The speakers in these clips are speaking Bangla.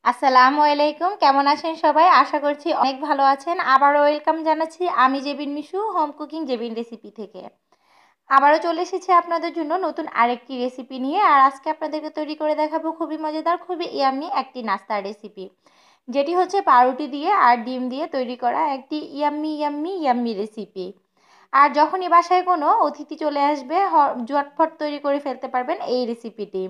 আসসালামু আলাইকুম, কেমন আছেন সবাই? আশা করছি অনেক ভালো আছেন। আবারও ওয়েলকাম জানাচ্ছি আমি Jebin Mishu, home cooking Jebin recipe থেকে। আবারও চলে এসেছি আপনাদের জন্য নতুন আরেকটি রেসিপি নিয়ে। আর আজকে আপনাদেরকে তৈরি করে দেখাবো খুবই মজাদার, খুবই ইয়াম্মি একটি নাস্তার রেসিপি, যেটি হচ্ছে পাউরুটি দিয়ে আর ডিম দিয়ে তৈরি করা একটি ইয়াম্মি ইয়াম্মি ইয়াম্মি রেসিপি। আর যখনই বাসায় কোনো অতিথি চলে আসবে, ঝটফট তৈরি করে ফেলতে পারবেন এই রেসিপিটি।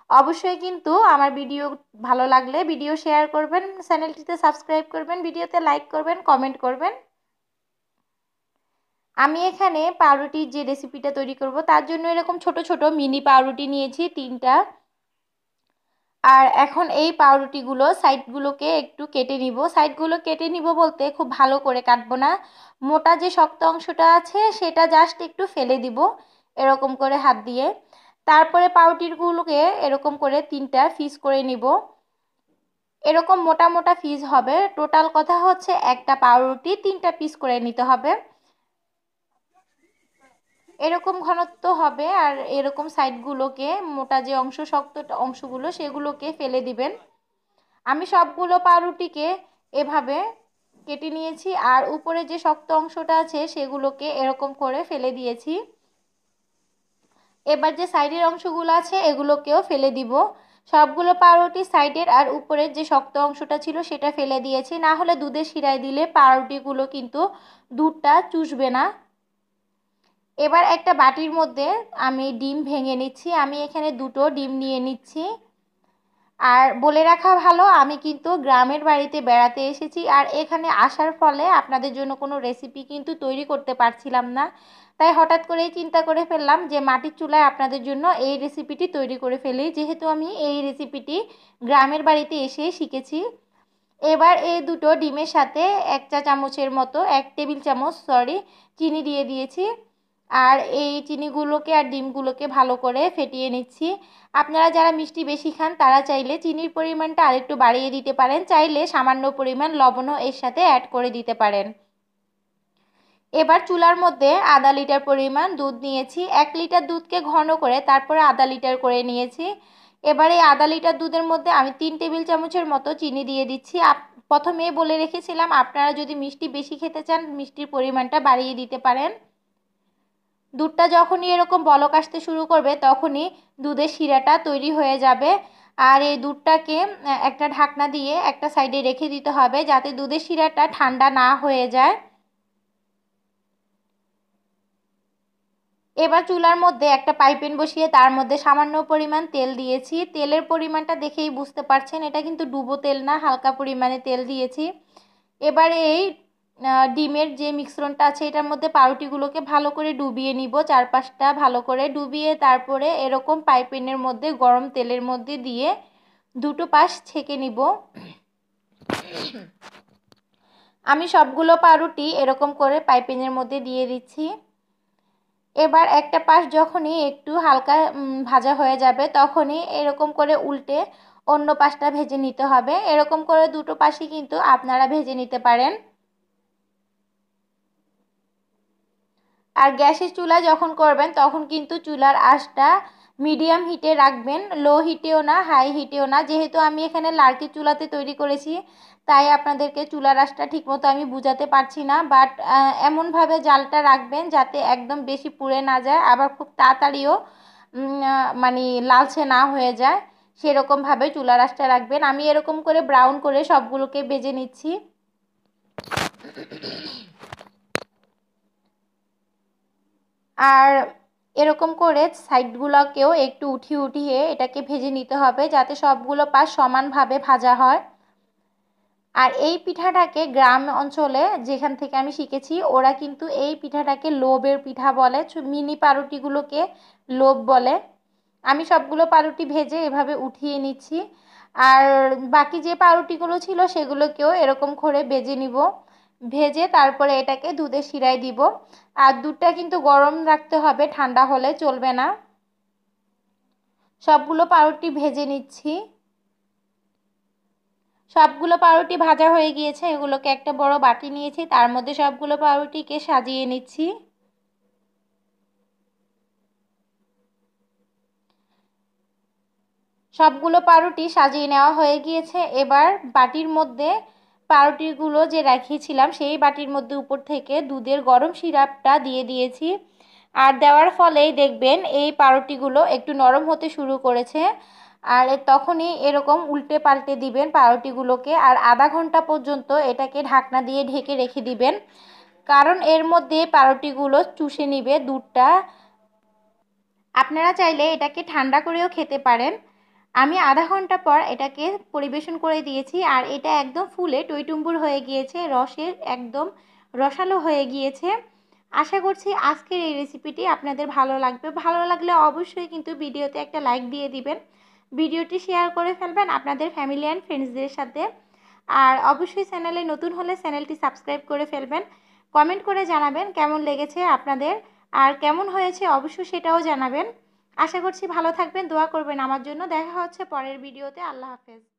অবশ্যই কিন্তু আমার ভিডিও ভালো লাগলে ভিডিও শেয়ার করবেন, চ্যানেলটিতে সাবস্ক্রাইব করবেন, ভিডিওতে লাইক করবেন, কমেন্ট করবেন। আমি এখানে পাউরুটির যে রেসিপিটা তৈরি করব তার জন্য এরকম ছোট ছোট মিনি পাউরুটি নিয়েছি 3টা। আর এখন এই পাউরুটিগুলো সাইডগুলোকে একটু কেটে নিব। সাইডগুলো কেটে নিব বলতে খুব ভালো করে কাটবো না, মোটা যে শক্ত অংশটা আছে সেটা জাস্ট একটু ফেলে দিব এরকম করে হাত দিয়ে। তারপরে পাউরুটিগুলোকে এরকম করে 3টা পিস করে নিব। এরকম মোটা মোটা পিস হবে। টোটাল কথা হচ্ছে একটা পাউরুটি 3টা পিস করে নিতে হবে, এরকম ঘনত্ব হবে। আর এরকম সাইডগুলোকে, মোটা যে অংশ শক্ত অংশগুলো সেগুলোকে ফেলে দিবেন। আমি সবগুলো পাউরুটিকে এভাবে কেটে নিয়েছি আর উপরে যে শক্ত অংশটা আছে সেগুলোকে এরকম করে ফেলে দিয়েছি। এবার যে সাইডের অংশগুলো আছে এগুলোকেও ফেলে দিব। সবগুলো পাউরুটি সাইডের আর উপরের যে শক্ত অংশটা ছিল সেটা ফেলে দিয়েছি, না হলে দুধে শিরায় দিলে পাউরুটিগুলো কিন্তু দুধটা চুষবে না। এবার একটা বাটির মধ্যে আমি ডিম ভেঙে নিচ্ছি। আমি এখানে 2টো ডিম নিয়ে নিচ্ছি। আর বলে রাখা ভালো, আমি কিন্তু গ্রামের বাড়িতে বেড়াতে এসেছি আর এখানে আসার ফলে আপনাদের জন্য কোনো রেসিপি কিন্তু তৈরি করতে পারছিলাম না। তাই হঠাৎ করেই চিন্তা করে ফেললাম যে মাটির চুলায় আপনাদের জন্য এই রেসিপিটি তৈরি করে ফেলি, যেহেতু আমি এই রেসিপিটি গ্রামের বাড়িতে এসে শিখেছি। এবার এই 2টো ডিমের সাথে 1 চা চামচের মতো, 1 টেবিল চামচ চিনি দিয়ে দিয়েছি। আর এই চিনিগুলোকে আর ডিমগুলোকে ভালো করে ফেটিয়ে নিচ্ছি। আপনারা যারা মিষ্টি বেশি খান তারা চাইলে চিনির পরিমাণটা আরেকটু বাড়িয়ে দিতে পারেন, চাইলে সামান্য পরিমাণ লবণও এর সাথে অ্যাড করে দিতে পারেন। এবার চুলার মধ্যে আধা লিটার পরিমাণ দুধ নিয়েছি। 1 লিটার দুধকে ঘন করে তারপরে আধা লিটার করে নিয়েছি। এবার এই আধা লিটার দুধের মধ্যে আমি 3 টেবিল চামচের মতো চিনি দিয়ে দিচ্ছি। প্রথমে বলে রেখেছিলাম আপনারা যদি মিষ্টি বেশি খেতে চান মিষ্টির পরিমাণটা বাড়িয়ে দিতে পারেন। দুধটা যখনই এরকম বলক আসতে শুরু করবে তখনই দুধের শিরাটা তৈরি হয়ে যাবে। আর এই দুধটাকে একটা ঢাকনা দিয়ে একটা সাইডে রেখে দিতে হবে যাতে দুধের শিরাটা ঠান্ডা না হয়ে যায়। এবার চুলার মধ্যে একটা পাইপেন বসিয়ে তার মধ্যে সামান্য পরিমাণ তেল দিয়েছি। তেলের পরিমাণটা দেখেই বুঝতে পারছেন এটা কিন্তু ডুবো তেল না, হালকা পরিমাণে তেল দিয়েছি। এবার এই ডিমের যে মিশ্রণটা আছে এটার মধ্যে পাউরুটিগুলোকে ভালো করে ডুবিয়ে নিব, 4-5টা ভালো করে ডুবিয়ে তারপরে এরকম পাইপেনের মধ্যে গরম তেলের মধ্যে দিয়ে 2টো পাশ ছেঁকে নিব। আমি সবগুলো পাউরুটি এরকম করে পাইপেনের মধ্যে দিয়ে দিচ্ছি। এবার একটা পাশ যখনই একটু হালকা ভাজা হয়ে যাবে তখনই এরকম করে উল্টে অন্য পাশটা ভেজে নিতে হবে। এরকম করে 2টো পাশই কিন্তু আপনারা ভেজে নিতে পারেন। আর গ্যাসের চুলা যখন করবেন তখন কিন্তু চুলার আঁচটা মিডিয়াম হিটে রাখবেন, লো হিটেও না হাই হিটেও না। যেহেতু আমি এখানে লার্কি চুলাতে তৈরি করেছি তাই আপনাদেরকে চুলার আঁচটা ঠিকমতো আমি বুঝাতে পারছি না, বাট এমনভাবে জালটা রাখবেন যাতে একদম বেশি পুড়ে না যায় আবার খুব তাড়াতাড়িও মানে লালচে না হয়ে যায়, সেরকমভাবে চুলার আঁচটা রাখবেন। আমি এরকম করে ব্রাউন করে সবগুলোকে ভেজে নিচ্ছি। আর এরকম করে সাইডগুলোকেও একটু উঠিয়ে উঠিয়ে এটাকে ভেজে নিতে হবে যাতে সবগুলো পাশ সমানভাবে ভাজা হয়। আর এই পিঠাটাকে গ্রাম অঞ্চলে যেখান থেকে আমি শিখেছি ওরা কিন্তু এই পিঠাটাকে লোবের পিঠা বলে, মিনি পাউরুটিগুলোকে লোব বলে। আমি সবগুলো পাউরুটি ভেজে এভাবে উঠিয়ে নিচ্ছি। আর বাকি যে পাউরুটিগুলো ছিল সেগুলোকেও এরকম করে ভেজে নিব, ভেজে তারপরে এটাকে দুধে শিরায় দিব। আর দুধটা কিন্তু গরম রাখতে হবে, ঠান্ডা হলে চলবে না। সবগুলো পাউরুটি ভেজে নিচ্ছি। সবগুলো পাউরুটি ভাজা হয়ে গিয়েছে, এগুলোকে একটা বড় বাটি নিয়েছি তার মধ্যে সবগুলো পাউরুটিকে সাজিয়ে নিচ্ছি। সবগুলো পাউরুটি সাজিয়ে নেওয়া হয়ে গিয়েছে। এবার বাটির মধ্যে পাউরুটিগুলো যে রেখেছিলাম সেই বাটির মধ্যে উপর থেকে দুধের গরম সিরাপটা দিয়ে দিয়েছি। আর দেওয়ার ফলেই দেখবেন এই পাউরুটিগুলো একটু নরম হতে শুরু করেছে। আর তখনই এরকম উল্টে পাল্টে দিবেন পাউরুটিগুলোকে, আর আধা ঘন্টা পর্যন্ত এটাকে ঢাকনা দিয়ে ঢেকে রেখে দিবেন, কারণ এর মধ্যে পাউরুটিগুলো চুষে নিবে দুধটা। আপনারা চাইলে এটাকে ঠান্ডা করেও খেতে পারেন। আমি আধা ঘন্টা পর এটাকে পরিবেশন করে দিয়েছি, আর এটা একদম ফুলে টইটুম্বুর হয়ে গিয়েছে, রসের একদম রসালো হয়ে গিয়েছে। আশা করছি আজকের এই রেসিপিটি আপনাদের ভালো লাগবে। ভালো লাগলে অবশ্যই কিন্তু ভিডিওতে একটা লাইক দিয়ে দিবেন, ভিডিওটি শেয়ার করে ফেলবেন আপনাদের ফ্যামিলি অ্যান্ড ফ্রেন্ডসদের সাথে। আর অবশ্যই চ্যানেলে নতুন হলে চ্যানেলটি সাবস্ক্রাইব করে ফেলবেন। কমেন্ট করে জানাবেন কেমন লেগেছে আপনাদের, আর কেমন হয়েছে অবশ্যই সেটাও জানাবেন। আশা করছি ভালো থাকবেন, দোয়া করবেন আমার জন্য। দেখা হচ্ছে পরের ভিডিওতে। আল্লাহ হাফেজ।